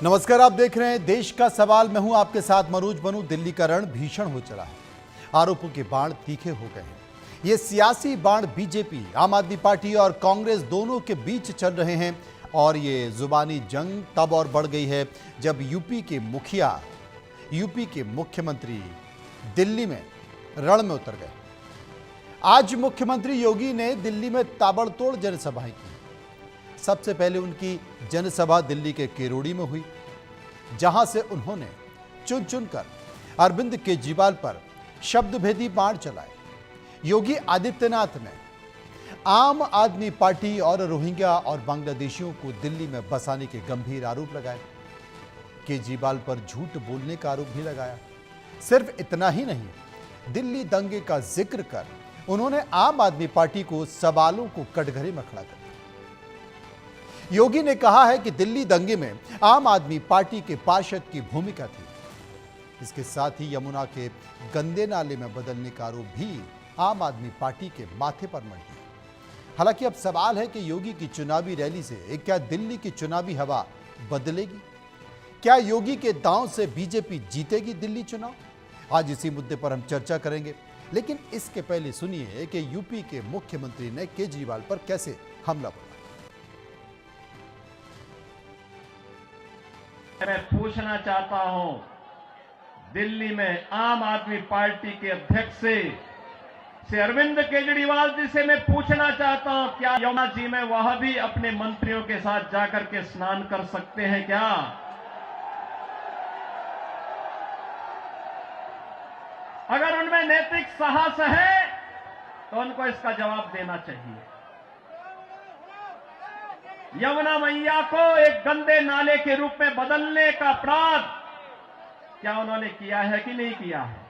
नमस्कार, आप देख रहे हैं देश का सवाल। मैं हूं आपके साथ मनोज बनू। दिल्ली का रण भीषण हो चला है, आरोपों के बाण तीखे हो गए हैं। ये सियासी बाण बीजेपी, आम आदमी पार्टी और कांग्रेस दोनों के बीच चल रहे हैं और ये जुबानी जंग तब और बढ़ गई है जब यूपी के मुख्यमंत्री दिल्ली में रण में उतर गए। आज मुख्यमंत्री योगी ने दिल्ली में ताबड़तोड़ जनसभाएं की। सबसे पहले उनकी जनसभा दिल्ली के केरोड़ी में हुई, जहां से उन्होंने चुन चुनकर अरविंद केजरीवाल पर शब्दभेदी बाण चलाए। योगी आदित्यनाथ ने आम आदमी पार्टी और रोहिंग्या और बांग्लादेशियों को दिल्ली में बसाने के गंभीर आरोप लगाए। केजरीवाल पर झूठ बोलने का आरोप भी लगाया। सिर्फ इतना ही नहीं, दिल्ली दंगे का जिक्र कर उन्होंने आम आदमी पार्टी को सवालों को कटघरे में खड़ा कर दिया। योगी ने कहा है कि दिल्ली दंगे में आम आदमी पार्टी के पार्षद की भूमिका थी। इसके साथ ही यमुना के गंदे नाले में बदलने का आरोप भी आम आदमी पार्टी के माथे पर मढ़ दिया। हालांकि अब सवाल है कि योगी की चुनावी रैली से क्या दिल्ली की चुनावी हवा बदलेगी? क्या योगी के दांव से बीजेपी जीतेगी दिल्ली चुनाव? आज इसी मुद्दे पर हम चर्चा करेंगे, लेकिन इसके पहले सुनिए कि यूपी के मुख्यमंत्री ने केजरीवाल पर कैसे हमला बोला। मैं पूछना चाहता हूं, दिल्ली में आम आदमी पार्टी के अध्यक्ष से अरविंद केजरीवाल जी से मैं पूछना चाहता हूं, क्या यमुना जी में वह भी अपने मंत्रियों के साथ जाकर के स्नान कर सकते हैं क्या? अगर उनमें नैतिक साहस है तो उनको इसका जवाब देना चाहिए। यमुना मैया को एक गंदे नाले के रूप में बदलने का अपराध क्या उन्होंने किया है कि नहीं किया है?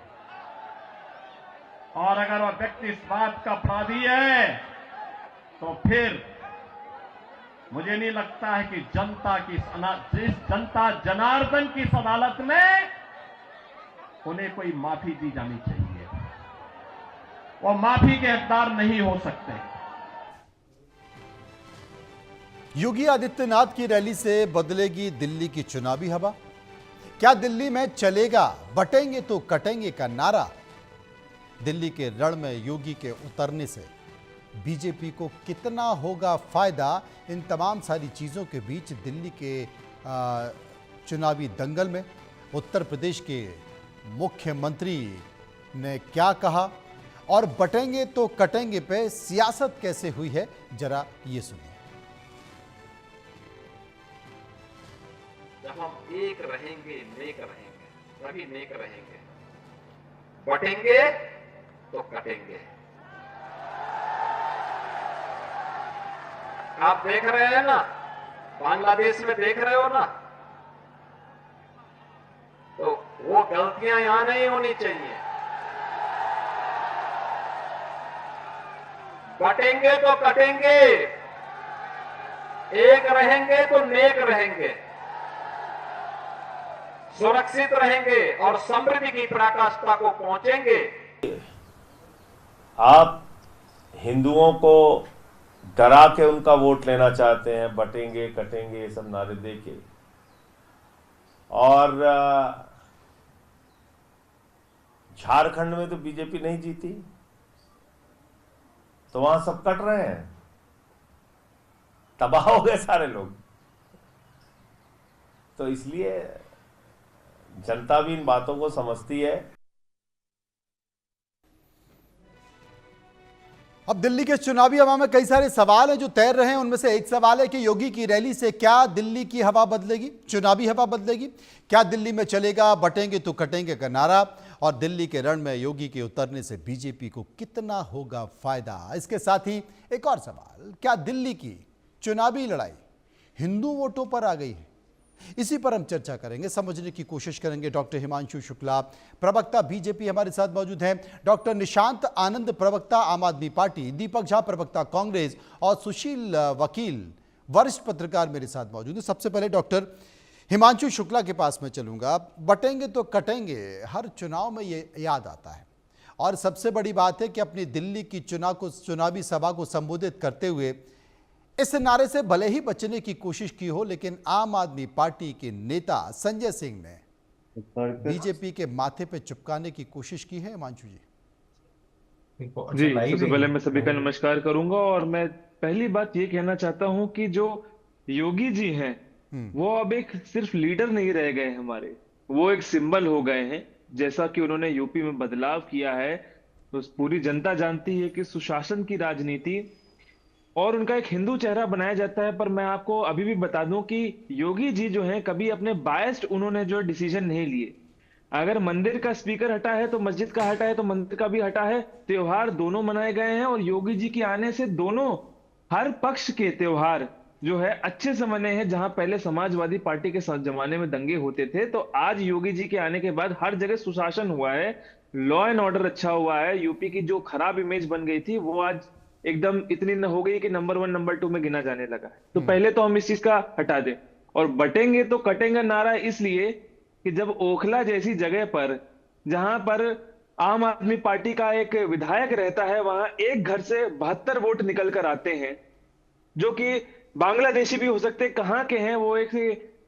और अगर वह व्यक्ति इस बात का अपराधी है तो फिर मुझे नहीं लगता है कि जनता जनार्दन की इस अदालत में उन्हें कोई माफी दी जानी चाहिए। वो माफी के हकदार नहीं हो सकते। योगी आदित्यनाथ की रैली से बदलेगी दिल्ली की चुनावी हवा? क्या दिल्ली में चलेगा बटेंगे तो कटेंगे का नारा? दिल्ली के रण में योगी के उतरने से बीजेपी को कितना होगा फायदा? इन तमाम सारी चीजों के बीच दिल्ली के चुनावी दंगल में उत्तर प्रदेश के मुख्यमंत्री ने क्या कहा और बटेंगे तो कटेंगे पे सियासत कैसे हुई है, जरा ये सुनिए। जब हम एक रहेंगे, नेक रहेंगे, सभी नेक रहेंगे, बटेंगे तो कटेंगे। आप देख रहे हैं ना, बांग्लादेश में देख रहे हो ना, तो वो गलतियां यहां नहीं होनी चाहिए। बटेंगे तो कटेंगे, एक रहेंगे तो नेक रहेंगे, सुरक्षित रहेंगे और समृद्धि की पराकाष्ठा को पहुंचेंगे। आप हिंदुओं को डरा के उनका वोट लेना चाहते हैं, बटेंगे कटेंगे ये सब नारे दे के, और झारखंड में तो बीजेपी नहीं जीती, तो वहां सब कट रहे हैं, तबाह हो गए सारे लोग। तो इसलिए जनता भी इन बातों को समझती है। अब दिल्ली के चुनावी हवा में कई सारे सवाल हैं जो तैर रहे हैं। उनमें से एक सवाल है कि योगी की रैली से क्या दिल्ली की हवा बदलेगी, चुनावी हवा बदलेगी? क्या दिल्ली में चलेगा बटेंगे तो कटेंगे का नारा? और दिल्ली के रण में योगी के उतरने से बीजेपी को कितना होगा फायदा? इसके साथ ही एक और सवाल, क्या दिल्ली की चुनावी लड़ाई हिंदू वोटों पर आ गई है? इसी पर हम चर्चा करेंगे, समझने की कोशिश करेंगे। डॉक्टर हिमांशु शुक्ला, प्रवक्ता बीजेपी, हमारे साथ मौजूद हैं। डॉक्टर निशांत आनंद, प्रवक्ता आम आदमी पार्टी, दीपक झा, प्रवक्ता कांग्रेस, और सुशील वकील, वरिष्ठ पत्रकार मेरे साथ मौजूद हैं। सबसे पहले डॉक्टर हिमांशु शुक्ला के पास में चलूंगा। बटेंगे तो कटेंगे हर चुनाव में ये याद आता है, और सबसे बड़ी बात है कि अपनी दिल्ली की चुनावी सभा को संबोधित करते हुए इस नारे से भले ही बचने की कोशिश की हो, लेकिन आम आदमी पार्टी के नेता संजय सिंह ने बीजेपी के माथे पे चिपकाने की कोशिश की है। हिमांशु जी। जी, सबसे पहले मैं सभी का नमस्कार करूंगा और मैं पहली बात ये कहना चाहता हूं कि जो योगी जी हैं वो अब एक सिर्फ लीडर नहीं रह गए हमारे, वो एक सिंबल हो गए हैं। जैसा कि उन्होंने यूपी में बदलाव किया है तो पूरी जनता जानती है कि सुशासन की राजनीति और उनका एक हिंदू चेहरा बनाया जाता है। पर मैं आपको अभी भी बता दूं कि योगी जी जो हैं कभी अपने बायस्ड उन्होंने जो डिसीजन नहीं लिए। अगर मंदिर का स्पीकर हटा है तो मस्जिद का हटा है, तो मंदिर का भी हटा है। त्योहार दोनों मनाए गए हैं और योगी जी के आने से दोनों हर पक्ष के त्योहार जो है अच्छे से मने हैं। जहां पहले समाजवादी पार्टी के जमाने में दंगे होते थे, तो आज योगी जी के आने के बाद हर जगह सुशासन हुआ है, लॉ एंड ऑर्डर अच्छा हुआ है। यूपी की जो खराब इमेज बन गई थी वो आज एकदम इतनी न हो गई कि नंबर 1 नंबर 2 में गिना जाने लगा है। तो पहले तो हम इस चीज का हटा दें। और बटेंगे तो कटेंगे नारा इसलिए कि जब ओखला जैसी जगह पर, जहां पर आम आदमी पार्टी का एक विधायक रहता है, वहां एक घर से 72 वोट निकल कर आते हैं, जो कि बांग्लादेशी भी हो सकते, कहां के हैं वो, एक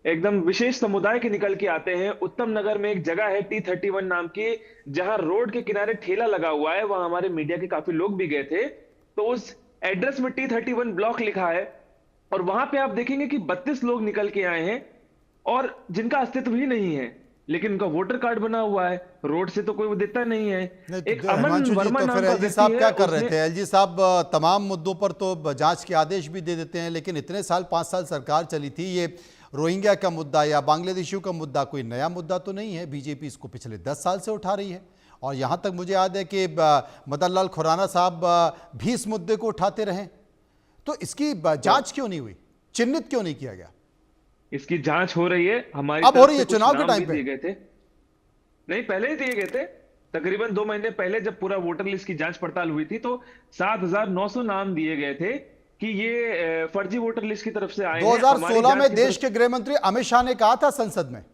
एकदम विशेष समुदाय के निकल के आते हैं। उत्तम नगर में एक जगह है T31 नाम की, जहां रोड के किनारे ठेला लगा हुआ है, वहां हमारे मीडिया के काफी लोग भी गए थे। तो उस एड्रेस में T31 ब्लॉक लिखा है और वहां पे आप देखेंगे कि 32 लोग निकल के आए हैं और जिनका अस्तित्व ही नहीं है, लेकिन उनका वोटर कार्ड बना हुआ है। रोड से तो कोई वो देता नहीं है। एक अमन वर्मा तो नाम फिर का एलजी साहब व्यक्ति क्या है, कर रहे उसने- थे? एलजी साहब तमाम मुद्दों पर तो जांच के आदेश भी दे देते हैं, लेकिन इतने साल 5 साल सरकार चली थी, ये रोहिंग्या का मुद्दा या बांग्लादेशियों का मुद्दा कोई नया मुद्दा तो नहीं है। बीजेपी इसको पिछले 10 साल से उठा रही है और यहां तक मुझे याद है कि मदन लाल खुराना साहब भी इस मुद्दे को उठाते रहे। तो इसकी जांच क्यों नहीं हुई, चिन्हित क्यों नहीं किया गया? इसकी जांच हो रही है, हमारी अब हो तरफ रही से है, कुछ चुनाव के नाम टाइम भी पे? दिए गए थे। नहीं, पहले ही दिए गए थे। तकरीबन 2 महीने पहले जब पूरा वोटर लिस्ट की जांच पड़ताल हुई थी तो 7,900 नाम दिए गए थे कि ये फर्जी वोटर लिस्ट की तरफ से आए हैं। 2016 में देश के गृह मंत्री अमित शाह ने कहा था संसद में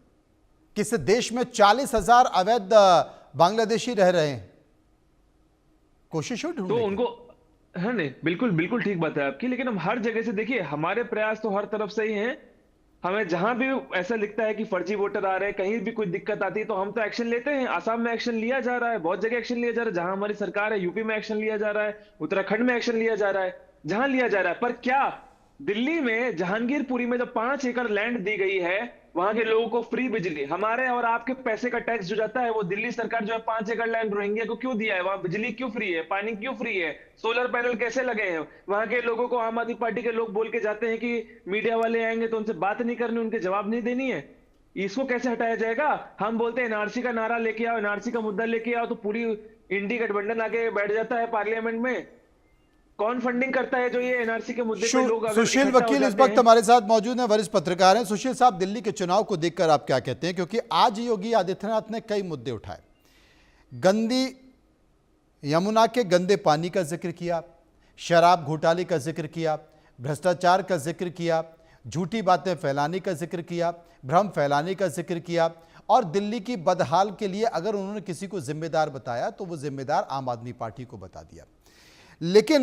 कि इस देश में 40,000 अवैध बांग्लादेशी रह रहे हैं। कोशिश हुई तो ढूंढने की। उनको, है नहीं, बिल्कुल बिल्कुल ठीक बात है आपकी, लेकिन हम हर जगह से देखिए, हमारे प्रयास तो हर तरफ से ही हैं। हमें जहां भी ऐसा लिखता है कि फर्जी वोटर आ रहे हैं, कहीं भी कोई दिक्कत आती है तो हम तो एक्शन लेते हैं। आसाम में एक्शन लिया जा रहा है, बहुत जगह एक्शन लिया जा रहा है। जहां हमारी सरकार है, यूपी में एक्शन लिया जा रहा है, उत्तराखंड में एक्शन लिया जा रहा है, जहां लिया जा रहा है। पर क्या दिल्ली में जहांगीरपुरी में जब 5 एकड़ लैंड दी गई है, वहां के लोगों को फ्री बिजली, हमारे और आपके पैसे का टैक्स जो जाता है, वो दिल्ली सरकार जो है 5 एकड़ लैंड रोहिंग्या को क्यों दिया है? वहां बिजली क्यों फ्री है, पानी क्यों फ्री है, सोलर पैनल कैसे लगे हैं? वहां के लोगों को आम आदमी पार्टी के लोग बोल के जाते हैं कि मीडिया वाले आएंगे तो उनसे बात नहीं करनी, उनके जवाब नहीं देनी है। इसको कैसे हटाया जाएगा? हम बोलते हैं एनआरसी का नारा लेके आओ, एनआरसी का मुद्दा लेके आओ, तो पूरी इंडी गठबंधन आके बैठ जाता है पार्लियामेंट में। कौन फंडिंग करता है जो ये एनआरसी के मुद्दे पे लोग अगर सुशील इकट्ठा हो वकील इस जाते वक्त हैं? हमारे साथ मौजूद हैं, वरिष्ठ पत्रकार हैं। सुशील साहब, दिल्ली के चुनाव को देखकर आप क्या कहते हैं? क्योंकि आज योगी आदित्यनाथ ने कई मुद्दे उठाए। गंदी यमुना के गंदे पानी का जिक्र किया, शराब घोटाले का जिक्र किया, भ्रष्टाचार का जिक्र किया, झूठी बातें फैलाने का जिक्र किया, भ्रम फैलाने का जिक्र किया और दिल्ली की बदहाल के लिए अगर उन्होंने किसी को जिम्मेदार बताया तो वो जिम्मेदार आम आदमी पार्टी को बता दिया। लेकिन